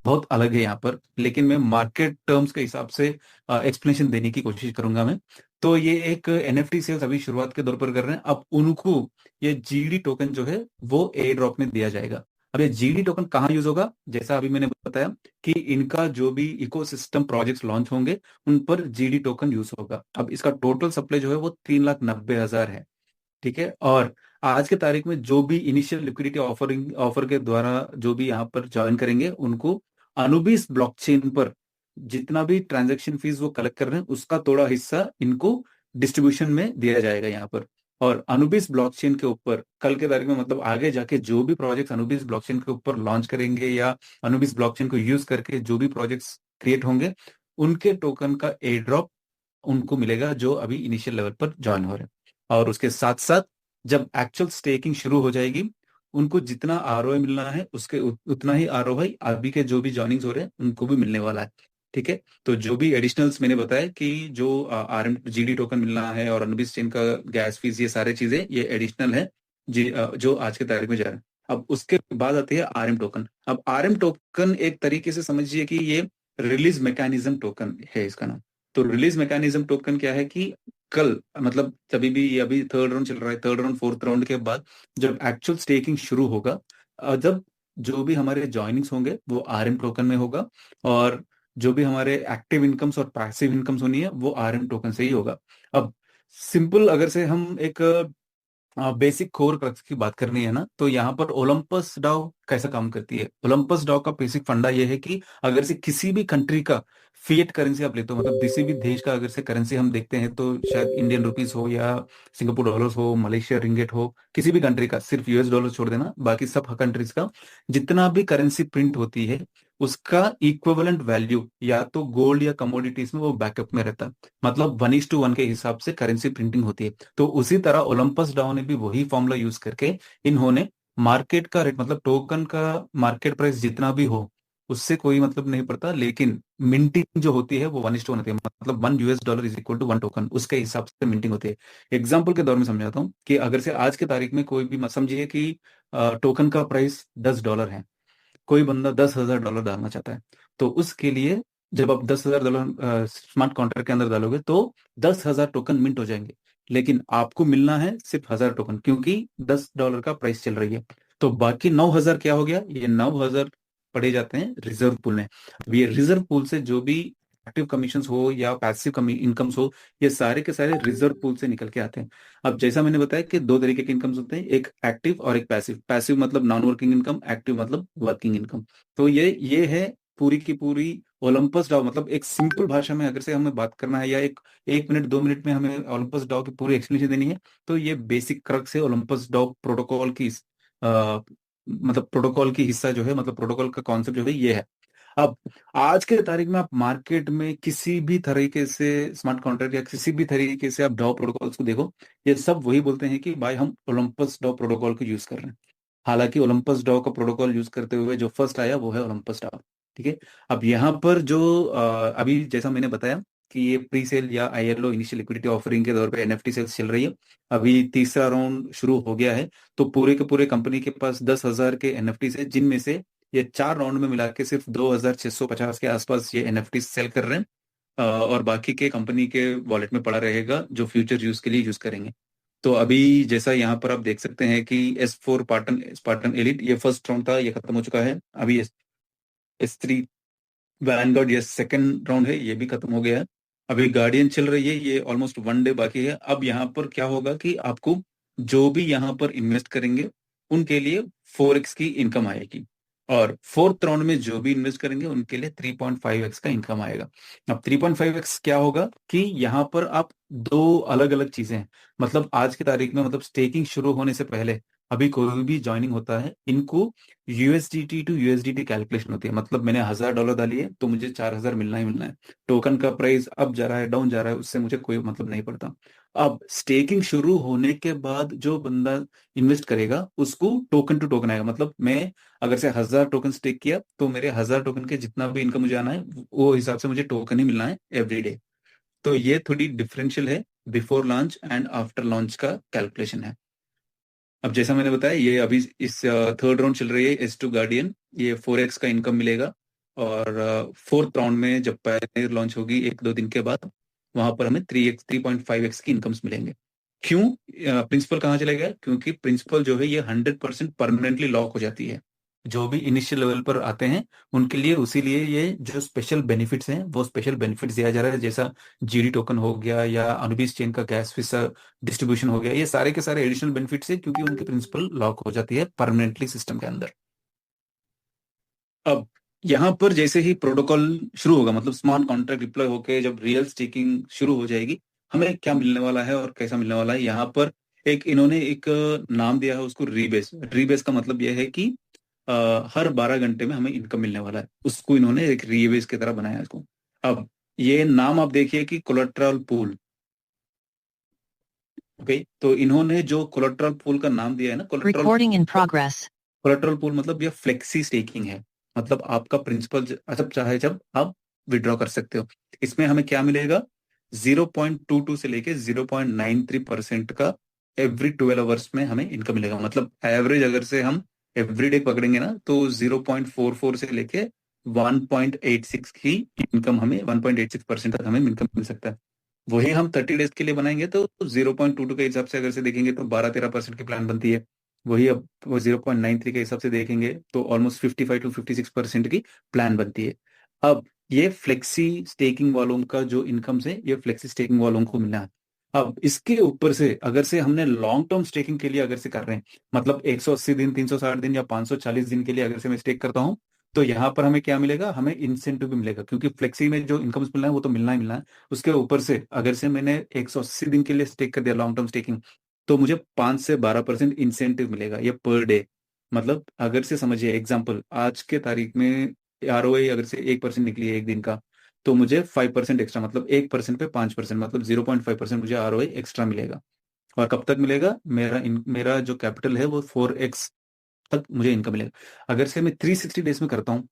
बहुत अलग है यहाँ पर, लेकिन मैं मार्केट टर्म्स के हिसाब से एक्सप्लेनेशन देने की कोशिश करूंगा मैं। तो ये एक एनएफटी सेल्स अभी शुरुआत के दौर पर कर रहे हैं। अब उनको ये जीडी टोकन जो है वो एयर ड्रॉप में दिया जाएगा। अब ये जीडी टोकन कहाँ यूज होगा, जैसा अभी मैंने बताया कि इनका जो भी इकोसिस्टम प्रोजेक्ट्स लॉन्च होंगे उन पर जीडी टोकन यूज होगा। अब इसका टोटल सप्लाई जो है वो 3,90,000 है। ठीक है। और आज के तारीख में जो भी इनिशियल लिक्विडिटी ऑफर के द्वारा जो भी यहाँ पर ज्वाइन करेंगे उनको अनुबिस ब्लॉकचेन पर जितना भी ट्रांजैक्शन फीस वो कलेक्ट कर रहे हैं उसका थोड़ा हिस्सा इनको डिस्ट्रीब्यूशन में दिया जाएगा यहाँ पर। और अनुबिस ब्लॉकचेन के ऊपर कल के तारीख में मतलब आगे जाके जो भी प्रोजेक्ट्स अनुबिस ब्लॉकचेन के ऊपर लॉन्च करेंगे या अनुबिस ब्लॉकचेन को यूज करके जो भी प्रोजेक्ट्स क्रिएट होंगे उनके टोकन का एयर ड्रॉप उनको मिलेगा जो अभी इनिशियल लेवल पर ज्वाइन हो रहे हैं। और उसके साथ साथ जब एक्चुअल स्टेकिंग शुरू हो जाएगी उनको जितना आरओआई मिलना है उसके उतना ही आरओआई अभी के जो भी ज्वाइनिंग्स हो रहे हैं उनको भी मिलने वाला है। ठीक है। तो जो भी एडिशनल्स मैंने बताया कि जो आर एम जीडी टोकन मिलना है और अनुबिस चेन का गैस फीस ये सारी चीजें ये एडिशनल है जो आज के तारीख में जा रहा है। अब उसके बाद आती है आरएम टोकन। अब आरएम टोकन एक तरीके से समझिए कि ये रिलीज मैकेनिज्म टोकन है इसका नाम। तो रिलीज मैकेनिज्म टोकन क्या है कि कल मतलब तभी भी ये अभी थर्ड राउंड चल रहा है, थर्ड राउंड फोर्थ राउंड के बाद जब एक्चुअल स्टेकिंग शुरू होगा जब जो भी हमारे ज्वाइनिंग्स होंगे वो आरएम टोकन में होगा। और जो भी हमारे एक्टिव इनकम्स और पैसिव इनकम्स होनी है वो आरएम टोकन से ही होगा। अब सिंपल अगर से हम एक बेसिक कोर क्रक्स की बात करनी है ना तो यहाँ पर ओलंपस डाउ कैसा काम करती है। ओलंपस डाउ का बेसिक फंडा ये है कि अगर से किसी भी कंट्री का फिएट करेंसी आप लेते हो मतलब किसी भी देश का अगर से करेंसी हम देखते हैं तो शायद इंडियन रुपीस हो या सिंगापुर डॉलर्स हो मलेशिया रिंगेट हो किसी भी कंट्री का, सिर्फ यूएस डॉलर छोड़ देना बाकी सब कंट्रीज का जितना भी करेंसी प्रिंट होती है उसका इक्विवेलेंट वैल्यू या तो गोल्ड या कमोडिटीज में वो बैकअप में रहता है। मतलब 1:1 के हिसाब से करेंसी प्रिंटिंग होती है। तो उसी तरह ओलंपस डाउ ने भी वही फॉर्मूला यूज करके इन्होंने मार्केट का रेट मतलब टोकन का मार्केट प्राइस जितना भी हो उससे कोई मतलब नहीं पड़ता, लेकिन मिंटिंग जो होती है वो 1:1 होती है। मतलब $1 इज इक्वल टू 1 टोकन, उसके हिसाब से मिंटिंग होती है। एग्जाम्पल के दौर में समझाता हूँ कि अगर से आज के तारीख में कोई भी समझिए कि टोकन का प्राइस $10 है, कोई बंदा $10,000 डालना चाहता है तो उसके लिए जब आप $10,000 स्मार्ट कॉन्ट्रैक्ट के अंदर डालोगे तो 10,000 टोकन मिंट हो जाएंगे। लेकिन आपको मिलना है सिर्फ 1,000 टोकन क्योंकि $10 का प्राइस चल रही है। तो बाकी 9,000 क्या हो गया, ये 9,000 पड़े जाते हैं रिजर्व पूल में। अब ये रिजर्व पूल से जो भी एक्टिव कमीशन हो या पैसिव इनकम्स हो ये सारे के सारे रिजर्व पूल से निकल के आते हैं। अब जैसा मैंने बताया कि दो तरीके के इनकम्स होते हैं, एक एक्टिव और एक पैसिव। पैसिव मतलब नॉन वर्किंग इनकम, एक्टिव मतलब वर्किंग इनकम। तो ये है पूरी की पूरी ओलंपस डाउ। मतलब एक सिंपल भाषा में अगर से हमें बात करना है या एक 1 मिनट 2 मिनट में हमें ओलंपस डाउ की पूरी एक्सप्लेनेशन देनी है तो ये बेसिक क्रक्स है ओलंपस डाउ प्रोटोकॉल की। मतलब प्रोटोकॉल की हिस्सा जो है मतलब प्रोटोकॉल का कॉन्सेप्ट जो है ये है। अब आज के तारीख में आप मार्केट में किसी भी तरीके से स्मार्ट कॉन्ट्रैक्ट या किसी भी तरीके से आप डाउ प्रोटोकॉल्स को देखो ये सब वही बोलते हैं कि भाई हम ओलंपस डाउ प्रोटोकॉल को यूज कर रहे हैं। हालांकि ओलंपस डाउ का प्रोटोकॉल यूज करते हुए जो फर्स्ट आया वो है ओलंपस डाउ। ठीक है। अब यहाँ पर जो अभी जैसा मैंने बताया कि ये प्री सेल या आईएलओ इनिशियल लिक्विडिटी ऑफरिंग के तौर पे एनएफटी सेल्स चल रही है। अभी तीसरा राउंड शुरू हो गया है। तो पूरे के पूरे कंपनी के पास 10,000 के एनएफटी है जिनमें से ये 4 राउंड में मिला के सिर्फ 2,650 के आसपास ये एनएफटी सेल कर रहे हैं। और बाकी के कंपनी के वॉलेट में पड़ा रहेगा जो फ्यूचर यूज के लिए यूज करेंगे। तो अभी जैसा यहाँ पर आप देख सकते हैं कि S4 स्पार्टन स्पार्टन एलिट ये फर्स्ट राउंड था, ये खत्म हो चुका है। अभी S3 वैनगार्ड ये सेकंड राउंड है, ये भी खत्म हो गया है। अभी गार्डियन चल रही है, ये ऑलमोस्ट 1 डे बाकी है। अब यहाँ पर क्या होगा कि आपको जो भी यहाँ पर इन्वेस्ट करेंगे उनके लिए 4x की इनकम आएगी। और फोर्थ राउंड में जो भी इन्वेस्ट करेंगे उनके लिए 3.5x का इनकम आएगा। अब 3.5x क्या होगा कि यहाँ पर आप दो अलग अलग चीजें हैं। मतलब आज की तारीख में मतलब स्टेकिंग शुरू होने से पहले अभी कोई भी ज्वाइनिंग होता है इनको यूएसडीटी टू यूएसडीटी कैलकुलेशन होती है। मतलब मैंने $1,000 डाली है तो मुझे 4,000 मिलना ही मिलना है। टोकन का प्राइस अप जा रहा है डाउन जा रहा है उससे मुझे कोई मतलब नहीं पड़ता। अब स्टेकिंग शुरू होने के बाद जो बंदा इन्वेस्ट करेगा उसको टोकन टू टोकन आएगा। मतलब मैं अगर से 1,000 टोकन स्टेक किया तो मेरे 1,000 टोकन के जितना भी इनकम मुझे आना है वो हिसाब से मुझे टोकन ही मिलना है एवरी डे। तो ये थोड़ी डिफरेंशियल है before launch and after launch का कैलकुलेशन है। अब जैसा मैंने बताया ये अभी इस थर्ड राउंड चल रही है S2 गार्डियन, ये 4x का इनकम मिलेगा। और फोर्थ राउंड में जब पायनियर लॉन्च होगी 1-2 दिन के बाद, वहां पर हमें 3x 3.5x की इनकम्स मिलेंगे। क्यों? प्रिंसिपल कहाँ चले गया? क्योंकि प्रिंसिपल जो है ये 100% परमानेंटली लॉक हो जाती है। जो भी इनिशियल लेवल पर आते हैं उनके लिए, उसी लिए ये जो स्पेशल बेनिफिट्स हैं वो स्पेशल बेनिफिट्स दिया जा रहा है, जैसा जीडी टोकन हो गया या अनुबीस चेन का गैस फीस डिस्ट्रीब्यूशन हो गया, ये सारे के सारे एडिशनल बेनिफिट्स है क्योंकि उनकी प्रिंसिपल लॉक हो जाती है परमानेंटली सिस्टम के अंदर। अब यहाँ पर जैसे ही प्रोटोकॉल शुरू होगा, मतलब स्मार्ट कॉन्ट्रैक्ट डिप्लॉय होके जब रियल स्टेकिंग शुरू हो जाएगी, हमें क्या मिलने वाला है और कैसा मिलने वाला है, यहाँ पर एक इन्होंने एक नाम दिया है उसको, रीबेस। रीबेस का मतलब यह है कि हर 12 घंटे में हमें इनकम मिलने वाला है, उसको इन्होंने एक रीबेस की तरह बनाया है इसको। अब ये नाम आप देखिए कि कोलेटरल पूल। ओके, तो इन्होंने जो कोलेटरल पूल का नाम दिया है ना, Recording in progress. Collateral pool मतलब ये फ्लेक्सी स्टेकिंग है। मतलब आपका प्रिंसिपल जब चाहे जब आप विड्रॉ कर सकते हो। इसमें हमें क्या मिलेगा? 0.22 से लेके 0.93% का एवरी 12 आवर्स में हमें इनकम मिलेगा। मतलब एवरेज अगर से हम एवरी डे पकड़ेंगे ना, तो 0.44 से लेके 1.86 की इनकम, हमें 1.86% तक हमें इनकम मिल सकता है। वही हम 30 डेज के लिए बनाएंगे तो 0.22 के हिसाब से अगर से देखेंगे तो 12-13% की प्लान बनती है। वही अब वो 0.93 के हिसाब से देखेंगे तो ऑलमोस्ट 55-56% की प्लान बनती है। अब ये फ्लेक्सी स्टेकिंग वालों का जो इनकम है, ये फ्लेक्सी स्टेकिंग वालों को मिलना है। अब इसके ऊपर से अगर से हमने लॉन्ग टर्म स्टेकिंग के लिए अगर से कर रहे हैं, मतलब 180 दिन, 360 दिन या 540 दिन के लिए अगर से मैं स्टेक करता हूँ, तो यहाँ पर हमें क्या मिलेगा? हमें इंसेंटिव भी मिलेगा, क्योंकि फ्लेक्सी में जो इनकम्स मिलना है वो तो मिलना ही मिलना है। उसके ऊपर से अगर से मैंने 180 दिन के लिए स्टेक कर दिया लॉन्ग टर्म स्टेकिंग, तो मुझे 5 से 12% इंसेंटिव मिलेगा ये पर डे। मतलब अगर से समझिए एग्जाम्पल, आज के तारीख में आरओआई अगर से 1% निकली है एक दिन का, तो मुझे 5% एक्स्ट्रा, मतलब 1% पे 5%, मतलब 0.5% मुझे आरओआई एक्स्ट्रा मिलेगा। और कब तक मिलेगा? मेरा जो कैपिटल है वो 4x तक मुझे इनकम मिलेगा। अगर से मैं 360 डेज में करता हूँ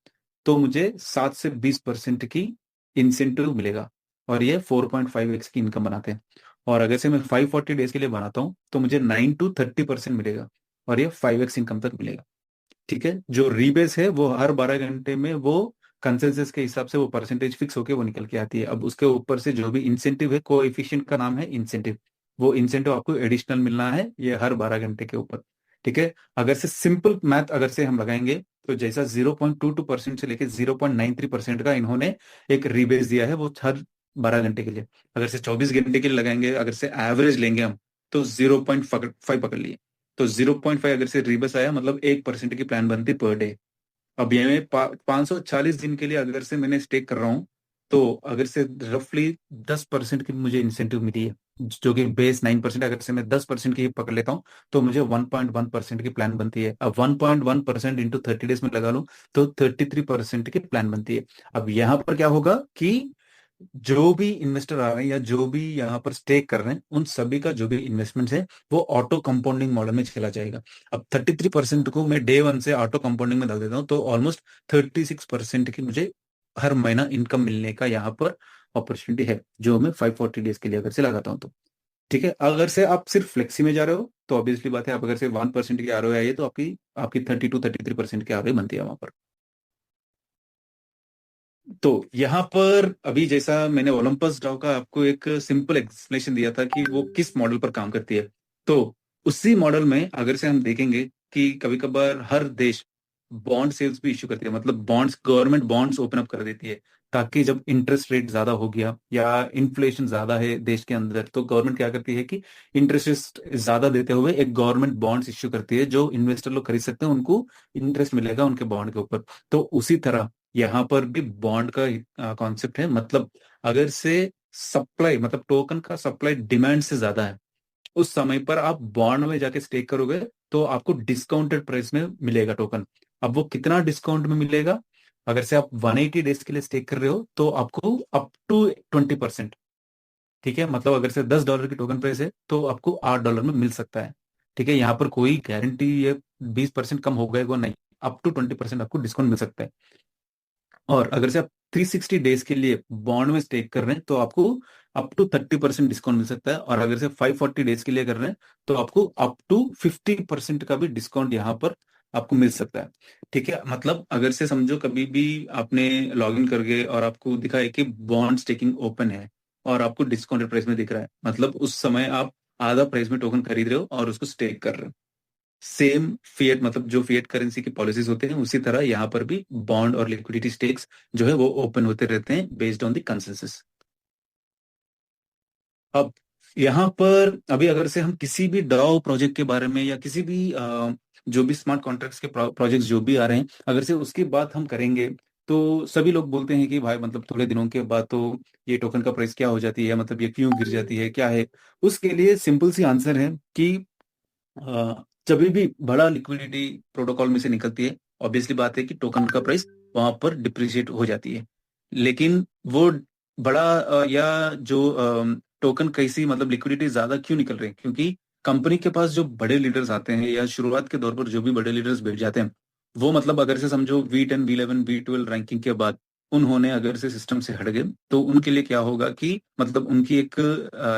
तो मुझे 7 से 20% की इंसेंटिव मिलेगा, और ये 4.5x की इनकम बनाते हैं। और अगर से मैं 540 डेज के लिए बनाता हूँ तो मुझे 9 to 30% मिलेगा, और ये 5x इनकम तक मिलेगा। ठीक है, जो रीबेस है वो हर 12 घंटे में वो कंसेंसस के हिसाब से वो परसेंटेज फिक्स होके वो निकल के आती है। अब उसके ऊपर से जो भी इंसेंटिव है, कोएफिशिएंट का नाम है इंसेंटिव, वो इंसेंटिव आपको एडिशनल मिलना है ये हर 12 घंटे के ऊपर। ठीक है, अगर से सिंपल मैथ अगर से हम लगाएंगे, तो जैसा 0.22% से लेके 0.93% का इन्होंने एक रीबेस दिया है वो हर 12 घंटे के लिए। अगर से 24 घंटे के लिए लगाएंगे, अगर से एवरेज लेंगे हम, तो 0.5 पकड़ लिए, तो 0.5 अगर से रिबस आया, मतलब 1% की प्लान बनती पर डे। अब ये मैं 540 दिन के लिए अगर से मैंने स्टेक कर रहा हूँ, तो अगर से रफली 10% की मुझे इंसेंटिव मिली है, जो कि बेस 9%, अगर से मैं 10% की ही पकड़ लेता हूँ, तो मुझे 1.1% की प्लान बनती है। अब 1.1% इंटू 30 डेज में लगा लूँ तो 33% की प्लान बनती है। अब यहाँ पर क्या होगा कि जो भी इन्वेस्टर आ रहे हैं या जो भी यहाँ पर स्टेक कर रहे हैं, उन सभी का जो भी इन्वेस्टमेंट है वो ऑटो कंपाउंडिंग मॉडल में चला जाएगा। अब 33% को मैं डे वन से ऑटो कंपाउंडिंग में डाल देता हूँ, तो ऑलमोस्ट 36% की मुझे हर महीना इनकम मिलने का यहाँ पर अपॉर्चुनिटी है, जो मैं 540 डेज के लिए अगर से लगाता हूँ तो। ठीक है, अगर से आप सिर्फ फ्लेक्सी में जा रहे हो तो ऑब्वियसली बात है, आप अगर से 1% की आरओआई आई है तो आपकी आपकी 32-33% की आरओआई बनती है वहां पर। तो यहाँ पर अभी जैसा मैंने ओलंपस डाउ का आपको एक सिंपल एक्सप्लेनेशन दिया था कि वो किस मॉडल पर काम करती है, तो उसी मॉडल में अगर से हम देखेंगे कि कभी कभार हर देश बॉन्ड सेल्स भी इश्यू करती है, मतलब bonds, government bonds open up कर देती है, ताकि जब इंटरेस्ट रेट ज्यादा हो गया या इन्फ्लेशन ज्यादा है देश के अंदर, तो गवर्नमेंट क्या करती है कि इंटरेस्ट ज्यादा देते हुए एक गवर्नमेंट बॉन्ड्स इश्यू करती है, जो इन्वेस्टर लोग खरीद सकते हैं, उनको इंटरेस्ट मिलेगा उनके बॉन्ड के ऊपर। तो उसी तरह यहाँ पर भी बॉन्ड का कॉन्सेप्ट है। मतलब अगर से सप्लाई, मतलब टोकन का सप्लाई डिमांड से ज्यादा है, उस समय पर आप बॉन्ड में जाके स्टेक करोगे तो आपको डिस्काउंटेड प्राइस में मिलेगा टोकन। अब वो कितना डिस्काउंट में मिलेगा? अगर से आप 180 डेज के लिए स्टेक कर रहे हो तो आपको अप टू 20%। ठीक है, मतलब अगर से $10 की टोकन प्राइस है तो आपको $8 में मिल सकता है। ठीक है, यहाँ पर कोई गारंटी ये 20% कम हो गएगा नहीं, अप टू 20% आपको डिस्काउंट मिल सकता है। और अगर से आप 360 डेज के लिए बॉन्ड में स्टेक कर रहे हैं तो आपको अप टू 30% डिस्काउंट मिल सकता है। और अगर से 540 डेज के लिए कर रहे हैं तो आपको अप टू 50% का भी डिस्काउंट यहाँ पर आपको मिल सकता है। ठीक है, मतलब अगर से समझो कभी भी आपने लॉग इन कर गए और आपको दिखा है कि बॉन्ड स्टेकिंग ओपन है और आपको डिस्काउंटेड प्राइस में दिख रहा है, मतलब उस समय आप आधा प्राइस में टोकन खरीद रहे हो और उसको स्टेक कर रहे हो। सेम फिएट, मतलब जो फिएट करेंसी की पॉलिसीज होते हैं उसी तरह यहाँ पर भी बॉन्ड और लिक्विडिटी स्टेक्स जो है वो ओपन होते रहते हैं बेस्ड ऑन द कंसेंसस। अब यहाँ पर अभी अगर से हम किसी भी डाओ प्रोजेक्ट के बारे में या किसी भी जो भी स्मार्ट कॉन्ट्रैक्ट्स के प्रोजेक्ट्स जो भी आ रहे हैं, अगर से उसकी बात हम करेंगे, तो सभी लोग बोलते हैं कि भाई मतलब थोड़े दिनों के बाद तो ये टोकन का प्राइस क्या हो जाती है, मतलब ये क्यों गिर जाती है, क्या है। उसके लिए सिंपल सी आंसर है कि जब भी बड़ा लिक्विडिटी प्रोटोकॉल में से निकलती है, ऑब्वियसली बात है कि टोकन का प्राइस वहां पर डिप्रिशिएट हो जाती है। लेकिन वो बड़ा या जो टोकन कैसी मतलब लिक्विडिटी ज्यादा क्यों निकल रही है, क्योंकि कंपनी के पास जो बड़े लीडर्स आते हैं या शुरुआत के दौर पर जो भी बड़े लीडर्स बैठ जाते हैं, वो मतलब अगर से समझो V10 V11 V12 रैंकिंग के बाद उन्होंने अगर से सिस्टम से हट गए, तो उनके लिए क्या होगा कि मतलब उनकी एक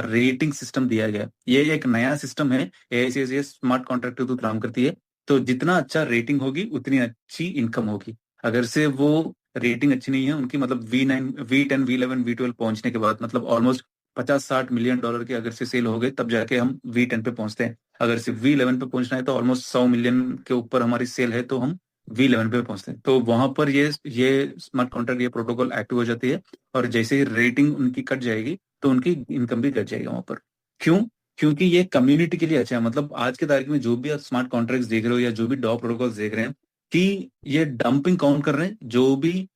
रेटिंग सिस्टम दिया गया है। ये एक नया सिस्टम है, AICS स्मार्ट कॉन्ट्रैक्ट तो काम करती है। तो जितना अच्छा रेटिंग होगी उतनी अच्छी इनकम होगी। अगर से वो रेटिंग अच्छी नहीं है उनकी, मतलब V9 V10 V11 V12 पहुंचने के बाद मतलब ऑलमोस्ट 50-60 मिलियन डॉलर के अगर से सेल हो गए, तब जाके हम V10 पे पहुंचते हैं। अगर सिर्फ V11 पे पहुंचना है तो ऑलमोस्ट 100 मिलियन के ऊपर हमारी सेल है, तो हम V11 पे पहुंचते हैं। तो वहां पर ये स्मार्ट कॉन्ट्रैक्ट ये प्रोटोकॉल एक्टिव हो जाती है। और जैसे ही रेटिंग उनकी कट जाएगी तो उनकी इनकम भी घट जाएगी वहां पर। क्यों? क्योंकि ये कम्युनिटी के लिए अच्छा है। मतलब आज के तारीख में जो भी आप स्मार्ट कॉन्ट्रैक्ट्स देख रहे हो या जो भी डॉ प्रोटोकॉल्स देख रहे हैं, कि ये डंपिंग कौन कर रहे हैं, जो भी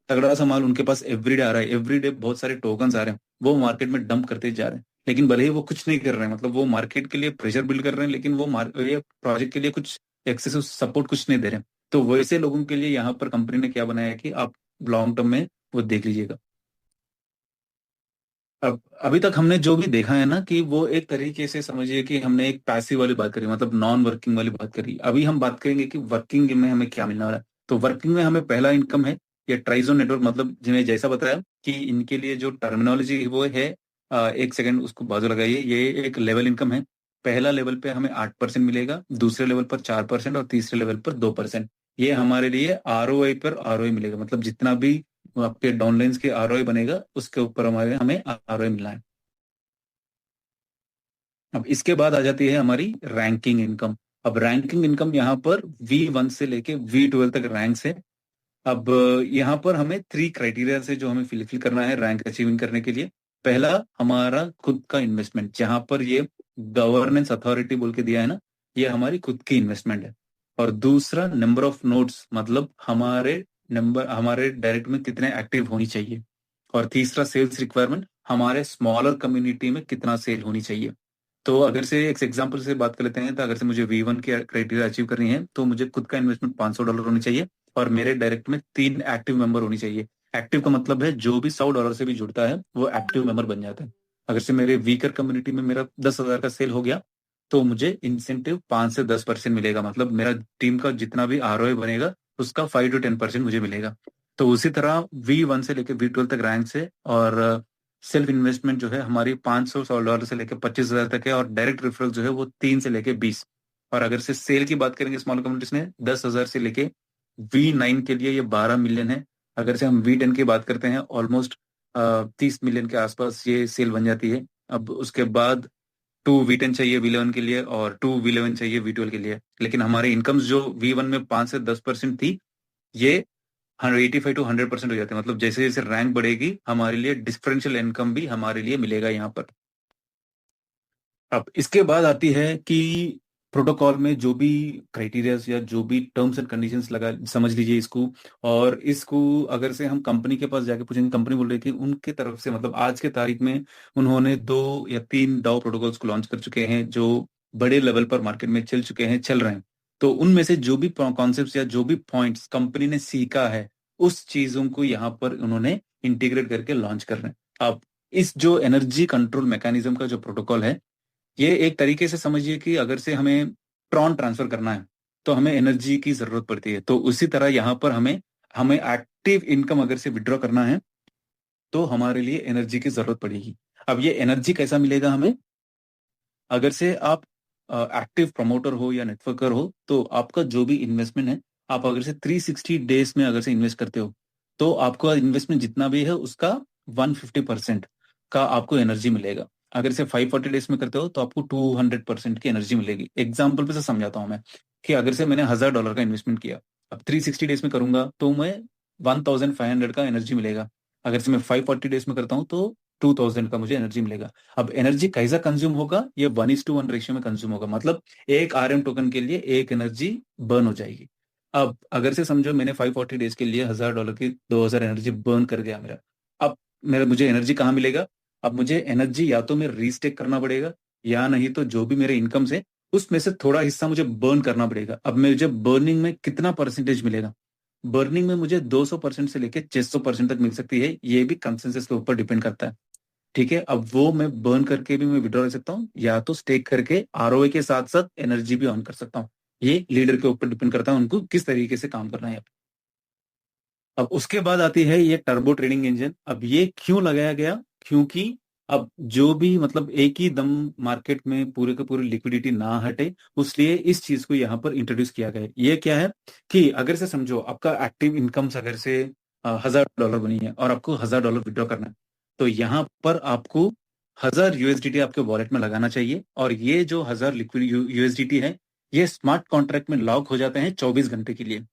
तगड़ा सा माल उनके पास एवरीडे आ रहा है, एवरीडे बहुत सारे टोकन्स आ रहे हैं, वो मार्केट में डंप करते जा रहे हैं। लेकिन भले ही वो कुछ नहीं कर रहे हैं, मतलब वो मार्केट के लिए प्रेशर बिल्ड कर रहे हैं, लेकिन वो ये प्रोजेक्ट के लिए कुछ एक्सेसिव सपोर्ट कुछ नहीं दे रहे हैं। तो वैसे लोगों के लिए यहाँ पर कंपनी ने क्या बनाया है कि आप लॉन्ग टर्म में वो देख लीजिएगा। अब अभी तक हमने जो भी देखा है ना, कि वो एक तरीके से समझिए कि हमने एक पैसिव वाली बात करी, मतलब नॉन वर्किंग वाली बात करी। अभी हम बात करेंगे कि वर्किंग में हमें क्या मिलने वाला है। तो वर्किंग में हमें पहला इनकम है ये ट्राइजोन नेटवर्क, मतलब जिन्हें जैसा बताया कि इनके लिए जो टर्मिनोलॉजी वो है, एक सेकंड उसको बाजू लगाइए, ये एक लेवल इनकम है। पहला लेवल पे हमें 8% मिलेगा, दूसरे लेवल पर 4% और तीसरे लेवल पर 2%। ये हमारे लिए ROI पर ROI मिलेगा, मतलब जितना भी वो आपके डाउनलाइंस के ROI बनेगा उसके ऊपर हमारे हमें ROI मिलना है। अब इसके बाद आ जाती है हमारी रैंकिंग इनकम। अब रैंकिंग इनकम यहाँ पर V1 से लेके V12 तक रैंक्स है। अब यहाँ पर हमें 3 क्राइटेरिया से जो हमें फिल करना है रैंक अचीविंग करने के लिए। पहला हमारा खुद का इन्वेस्टमेंट, जहां पर ये गवर्नेंस अथॉरिटी बोल के दिया है ना, ये हमारी खुद की इन्वेस्टमेंट है। और दूसरा नंबर ऑफ नोड्स, मतलब हमारे डायरेक्ट में कितने एक्टिव होनी चाहिए। और तीसरा सेल्स रिक्वायरमेंट, हमारे स्मॉलर कम्युनिटी में कितना सेल होनी चाहिए। तो अगर से एक एग्जांपल से बात कर लेते हैं, तो अगर से मुझे V1 की क्राइटेरिया अचीव करनी है, तो मुझे खुद का इन्वेस्टमेंट $500 होनी चाहिए और मेरे डायरेक्ट में 3 एक्टिव मेंबर होनी चाहिए। एक्टिव का मतलब है जो भी $100 से भी जुड़ता है वो एक्टिव मेंबर बन जाता है। अगर से मेरे वीकर कम्युनिटी में मेरा 10,000 का सेल हो गया, तो मुझे इंसेंटिव 5 से 10% मिलेगा, मतलब मेरा टीम का जितना भी ROI बनेगा उसका 5 to 10% मुझे मिलेगा। तो उसी तरह V1 से लेकर V12 तक रैंक से, और सेल्फ इन्वेस्टमेंट जो है हमारी $500 से लेकर 25,000 तक है, और डायरेक्ट रेफरल जो है वो 3 से लेकर 20। और अगर से सेल की बात करेंगे स्मॉल कम्युनिटीज ने 10,000 से लेके V9 के लिए ये 12 मिलियन है। अगर से हम V10 की बात करते हैं, ऑलमोस्ट 30 मिलियन के आसपास ये सेल बन जाती है। अब उसके बाद 2 V10 चाहिए V11 के लिए और 2 V11 चाहिए V12 के लिए। लेकिन हमारे इनकम्स जो V1 में 5 से 10% थी, ये 85 to 100% हो जाते हैं। मतलब जैसे जैसे रैंक बढ़ेगी हमारे लिए डिफरेंशियल इनकम भी हमारे लिए मिलेगा यहाँ पर। अब इसके बाद आती है कि प्रोटोकॉल में जो भी क्राइटेरियाज या जो भी टर्म्स एंड कंडीशंस लगा समझ लीजिए इसको। और इसको अगर से हम कंपनी के पास जाके पूछेंगे, कंपनी बोल रही है कि उनके तरफ से मतलब आज के तारीख में उन्होंने 2 या 3 डाओ प्रोटोकॉल्स को लॉन्च कर चुके हैं जो बड़े लेवल पर मार्केट में चल चुके हैं, चल रहे हैं। तो उनमें से जो भी कॉन्सेप्ट या जो भी पॉइंट्स कंपनी ने सीखा है, उस चीजों को यहाँ पर उन्होंने इंटीग्रेट करके लॉन्च कर रहे हैं। अब इस जो एनर्जी कंट्रोल मैकेनिज्म का जो प्रोटोकॉल है, ये एक तरीके से समझिए कि अगर से हमें ट्रॉन ट्रांसफर करना है तो हमें एनर्जी की जरूरत पड़ती है। तो उसी तरह यहाँ पर हमें हमें एक्टिव इनकम अगर से विड्रॉ करना है तो हमारे लिए एनर्जी की जरूरत पड़ेगी। अब ये एनर्जी कैसा मिलेगा हमें? अगर से आप एक्टिव प्रमोटर हो या नेटवर्कर हो, तो आपका जो भी इन्वेस्टमेंट है, आप अगर से 360 डेज में अगर से इन्वेस्ट करते हो, तो आपका इन्वेस्टमेंट जितना भी है उसका 150% का आपको एनर्जी मिलेगा। अगर से 540 डेज में करते हो तो आपको 200% की एनर्जी मिलेगी। एग्जाम्पल पे से समझाता हूँ मैं कि अगर से मैंने $1000 का इन्वेस्टमेंट किया, अब 360 डेज में करूंगा तो मैं 1500 का एनर्जी मिलेगा। अगर से मैं 540 डेज में करता हूँ तो 2000 का मुझे एनर्जी मिलेगा। अब एनर्जी कैसा कंज्यूम होगा, ये 1:1 रेशियो में कंज्यूम होगा, मतलब एक RM टोकन के लिए एक एनर्जी बर्न हो जाएगी। अब अगर से समझो मैंने 540 डेज के लिए $1000 की 2000 एनर्जी बर्न कर गया मेरा। अब मेरा मुझे एनर्जी कहाँ मिलेगा? अब मुझे एनर्जी या तो मैं रीस्टेक करना पड़ेगा, या नहीं तो जो भी मेरे इनकम से उसमें से थोड़ा हिस्सा मुझे बर्न करना पड़ेगा। अब मुझे बर्निंग में कितना परसेंटेज मिलेगा? बर्निंग में मुझे 200% से लेके 600% तक मिल सकती है, ये भी कंसेंसस के ऊपर डिपेंड करता है। ठीक है, अब वो मैं बर्न करके भी मैं विड्रॉ ले सकता हूँ, या तो स्टेक करके ROI के साथ साथ एनर्जी भी ऑन कर सकता हूँ। ये लीडर के ऊपर डिपेंड करता है उनको किस तरीके से काम करना है। अब उसके बाद आती है ये टर्बो ट्रेडिंग इंजन। अब ये क्यों लगाया गया? क्योंकि अब जो भी मतलब एक ही दम मार्केट में पूरे के पूरे लिक्विडिटी ना हटे, उसलिए इस चीज को यहाँ पर इंट्रोड्यूस किया गया है। ये क्या है कि अगर से समझो आपका एक्टिव इनकम्स अगर से $1000 बनी है और आपको $1000 विड्रॉ करना है, तो यहाँ पर आपको 1000 USDT आपके वॉलेट में लगाना चाहिए, और ये जो 1000 लिक्विड USDT है, ये स्मार्ट कॉन्ट्रैक्ट में लॉक हो जाते हैं 24 घंटे के लिए।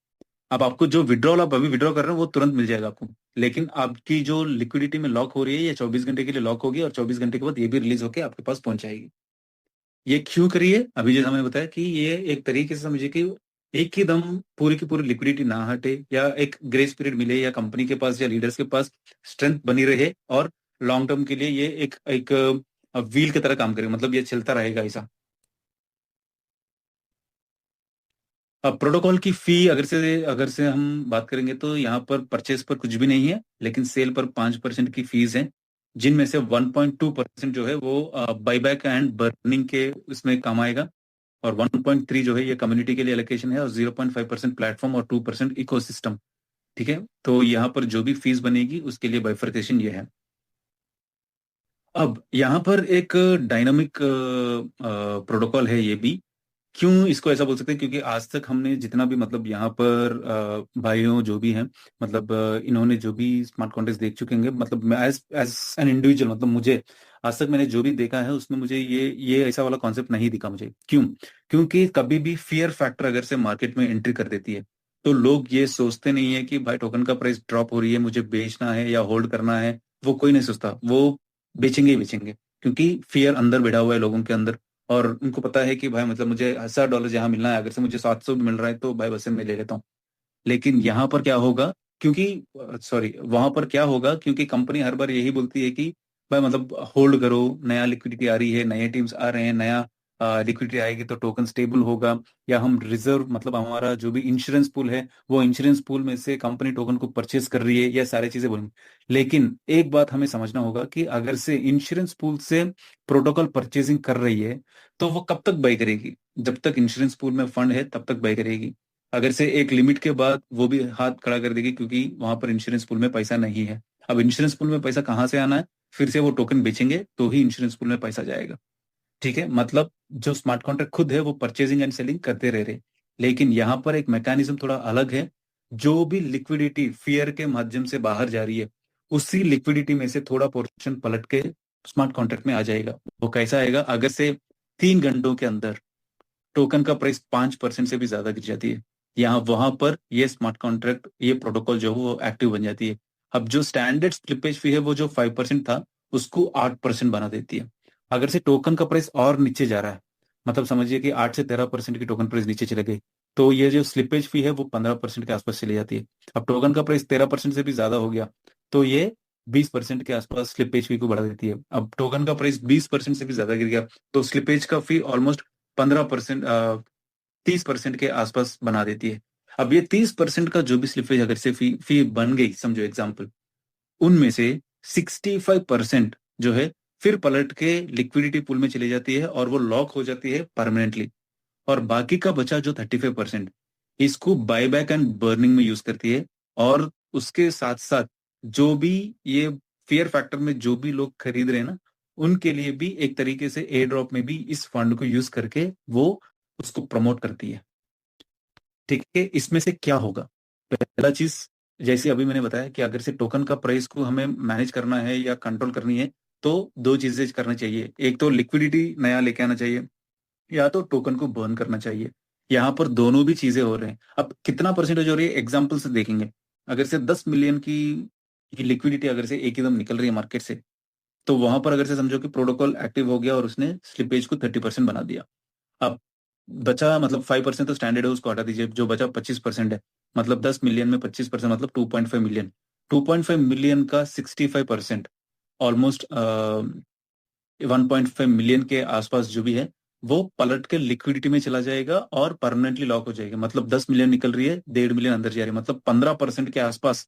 अब आपको जो विड्रॉल आप अभी विड्रॉ कर रहे हो वो तुरंत मिल जाएगा आपको, लेकिन आपकी जो लिक्विडिटी में लॉक हो रही है ये 24 घंटे के लिए लॉक होगी, और 24 घंटे के बाद ये भी रिलीज होकर आपके पास पहुंच जाएगी। ये क्यों करिए? अभी जैसे हमें बताया कि ये एक तरीके से समझिए कि एक ही दम पूरी की पूरी लिक्विडिटी ना हटे, या एक ग्रेस पीरियड मिले, या कंपनी के पास या लीडर्स के पास स्ट्रेंथ बनी रहे, और लॉन्ग टर्म के लिए ये एक एक व्हील की तरह काम करे, मतलब ये चलता रहेगा ऐसा। अब प्रोटोकॉल की फी अगर से हम बात करेंगे तो यहाँ पर परचेस पर कुछ भी नहीं है, लेकिन सेल पर 5% की फीस है, जिनमें से 1.2% जो है वो बाईबैक एंड बर्निंग के उसमें काम आएगा, और 1.3 जो है ये कम्युनिटी के लिए एलोकेशन है, और 0.5% प्लेटफॉर्म, और 2% इकोसिस्टम। ठीक है, तो यहाँ पर जो भी फीस बनेगी उसके लिए बाइफर्केशन ये है। अब यहाँ पर एक डायनामिक प्रोटोकॉल है ये भी। क्यों इसको ऐसा बोल सकते हैं? क्योंकि आज तक हमने जितना भी मतलब यहाँ पर भाइयों जो भी हैं, मतलब इन्होंने जो भी स्मार्ट कॉन्ट्रैक्ट देख चुके हैं, मतलब मैं एज एज एन इंडिविजुअल, मतलब मुझे आज तक मैंने जो भी देखा है उसमें मुझे ये ऐसा वाला कॉन्सेप्ट नहीं दिखा मुझे। क्यों? क्योंकि कभी भी फियर फैक्टर अगर से मार्केट में एंट्री कर देती है, तो लोग ये सोचते नहीं है कि भाई टोकन का प्राइस ड्रॉप हो रही है, मुझे बेचना है या होल्ड करना है। वो कोई नहीं सोचता, वो बेचेंगे ही बेचेंगे, क्योंकि फियर अंदर बैठा हुआ है लोगों के अंदर। और उनको पता है कि भाई मतलब मुझे $1000 जहां मिलना है, अगर से मुझे 700 भी मिल रहा है तो भाई बस से मैं ले लेता हूँ। लेकिन यहाँ पर क्या होगा? क्योंकि सॉरी, वहां पर क्या होगा, क्योंकि कंपनी हर बार यही बोलती है कि भाई मतलब होल्ड करो, नया लिक्विडिटी आ रही है, नए टीम्स आ रहे हैं, नया लिक्विडिटी आएगी तो टोकन स्टेबल होगा, या हम रिजर्व मतलब हमारा जो भी इंश्योरेंस पूल है वो इंश्योरेंस पूल में से कंपनी टोकन को परचेज कर रही है, या सारी चीजें बोलेंगे। लेकिन एक बात हमें समझना होगा कि अगर से इंश्योरेंस पूल से प्रोटोकॉल परचेजिंग कर रही है, तो वो कब तक बाई करेगी? जब तक इंश्योरेंस पूल में फंड है तब तक बाई करेगी। अगर से एक लिमिट के बाद वो भी हाथ खड़ा कर देगी, क्योंकि वहां पर इंश्योरेंस पूल में पैसा नहीं है। अब इंश्योरेंस पूल में पैसा कहाँ से आना है? फिर से वो टोकन बेचेंगे तो ही इंश्योरेंस पूल में पैसा जाएगा। ठीक है, मतलब जो स्मार्ट कॉन्ट्रैक्ट खुद है वो परचेजिंग एंड सेलिंग करते रह रहे, लेकिन यहाँ पर एक मैकेनिज्म थोड़ा अलग है। जो भी लिक्विडिटी फियर के माध्यम से बाहर जा रही है, उसी लिक्विडिटी में से थोड़ा पोर्शन पलट के स्मार्ट कॉन्ट्रैक्ट में आ जाएगा। वो कैसा आएगा? अगर से 3 घंटों के अंदर टोकन का प्राइस 5% से भी ज्यादा गिर जाती है, यहाँ वहां पर ये स्मार्ट कॉन्ट्रैक्ट ये प्रोटोकॉल जो है वो एक्टिव बन जाती है। अब जो स्टैंडर्ड स्लिपेज फी है वो जो 5% था उसको 8% बना देती है। अगर से टोकन का प्राइस और नीचे जा रहा है, मतलब समझिए कि 8 से 13% की टोकन प्राइस नीचे चले गई, तो ये जो स्लिपेज फी है वो 15% के आसपास चली जाती है। अब टोकन का प्राइस 13% से भी ज्यादा हो गया, तो ये 20% के आसपास स्लिपेज फी को बढ़ा देती है। अब टोकन का प्राइस 20% से भी ज्यादा गिर गया, तो स्लिपेज का फी ऑलमोस्ट 15%, 30% के आसपास बना देती है। अब ये 30% का जो भी स्लिपेज अगर से फी फी बन गई, समझो एग्जाम्पल, उनमें से 65% जो है फिर पलट के लिक्विडिटी पूल में चली जाती है, और वो लॉक हो जाती है परमानेंटली। और बाकी का बचा जो 35%, इसको बायबैक एंड बर्निंग में यूज करती है। और उसके साथ साथ जो भी ये फियर फैक्टर में जो भी लोग खरीद रहे हैं ना, उनके लिए भी एक तरीके से एयर ड्रॉप में भी इस फंड को यूज करके वो उसको प्रमोट करती है। ठीक है, इसमें से क्या होगा? पहला चीज, जैसे अभी मैंने बताया कि अगर से टोकन का प्राइस को हमें मैनेज करना है या कंट्रोल करनी है, तो दो चीजें करनी चाहिए। एक तो लिक्विडिटी नया लेके आना चाहिए, या तो टोकन को बर्न करना चाहिए। यहाँ पर दोनों भी चीजें हो रहे हैं। अब कितना परसेंटेज हो रही है एग्जाम्पल से देखेंगे। अगर से 10 मिलियन की लिक्विडिटी अगर से एकदम निकल रही है मार्केट से, तो वहां पर अगर से समझो कि प्रोटोकॉल एक्टिव हो गया और उसने स्लिपेज को 30% बना दिया। अब बचा मतलब 5% तो स्टैंडर्ड है, उसको हटा दीजिए, जो बचा 25% है। मतलब 10 मिलियन में 25% मतलब 2.5 मिलियन। 2.5 मिलियन का 65%, ऑलमोस्ट 1.5 मिलियन के आसपास जो भी है, वो पलट के लिक्विडिटी में चला जाएगा और परमानेंटली लॉक हो जाएगा। मतलब 10 मिलियन निकल रही है, 1.5 मिलियन अंदर जा रही है, मतलब 15% के आसपास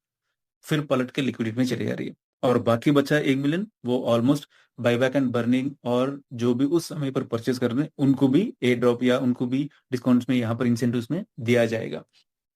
फिर पलट के लिक्विडिटी में चली जा रही है। और बाकी बचा 1 मिलियन, वो ऑलमोस्ट बायबैक एंड बर्निंग और जो भी उस समय पर परचेज कर रहे हैं उनको भी एयर ड्रॉप या उनको भी डिस्काउंट्स में यहाँ पर इंसेंटिव्स में दिया जाएगा।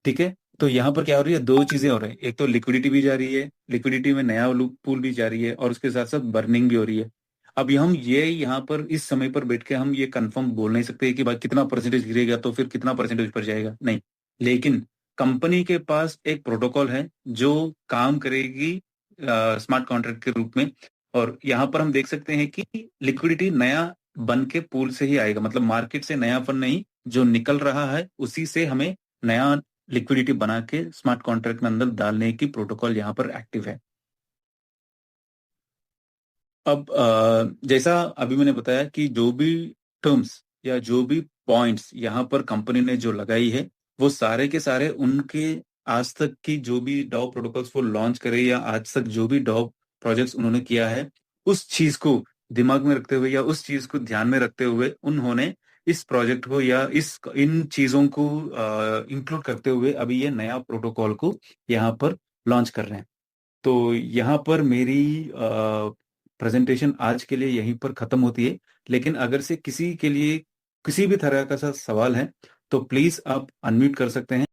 ठीक है, तो यहाँ पर क्या हो रही है, दो चीजें हो रही है। एक तो लिक्विडिटी भी जा रही है, लिक्विडिटी में नया पूल भी जा रही है, और उसके साथ साथ बर्निंग भी हो रही है। अब हम ये यहाँ पर इस समय पर बैठ के हम ये कंफर्म बोल नहीं सकते कि भाई कितना परसेंटेज गिरेगा तो फिर कितना परसेंटेज पर जाएगा, नहीं। लेकिन कंपनी के पास एक प्रोटोकॉल है जो काम करेगी स्मार्ट कॉन्ट्रैक्ट के रूप में। और यहाँ पर हम देख सकते हैं कि लिक्विडिटी नया बन के पूल से ही आएगा, मतलब मार्केट से नया फंड नहीं, जो निकल रहा है उसी से हमें नया लिक्विडिटी बना के स्मार्ट कॉन्ट्रैक्ट में अंदर डालने की प्रोटोकॉल यहाँ पर एक्टिव है। अब जैसा अभी मैंने बताया कि जो भी टर्म्स या जो भी पॉइंट्स यहाँ पर कंपनी ने जो लगाई है, वो सारे के सारे उनके आज तक की जो भी डॉव प्रोटोकॉल्स वो लॉन्च करे या आज तक जो भी डॉव प्रोजेक्ट्स उन्होंने किया है, उस चीज को दिमाग में रखते हुए या उस चीज को ध्यान में रखते हुए उन्होंने इस प्रोजेक्ट को या इस इन चीजों को इंक्लूड करते हुए अभी ये नया प्रोटोकॉल को यहाँ पर लॉन्च कर रहे हैं। तो यहाँ पर मेरी प्रेजेंटेशन आज के लिए यहीं पर खत्म होती है। लेकिन अगर से किसी के लिए किसी भी तरह का सा सवाल है, तो प्लीज आप अनम्यूट कर सकते हैं।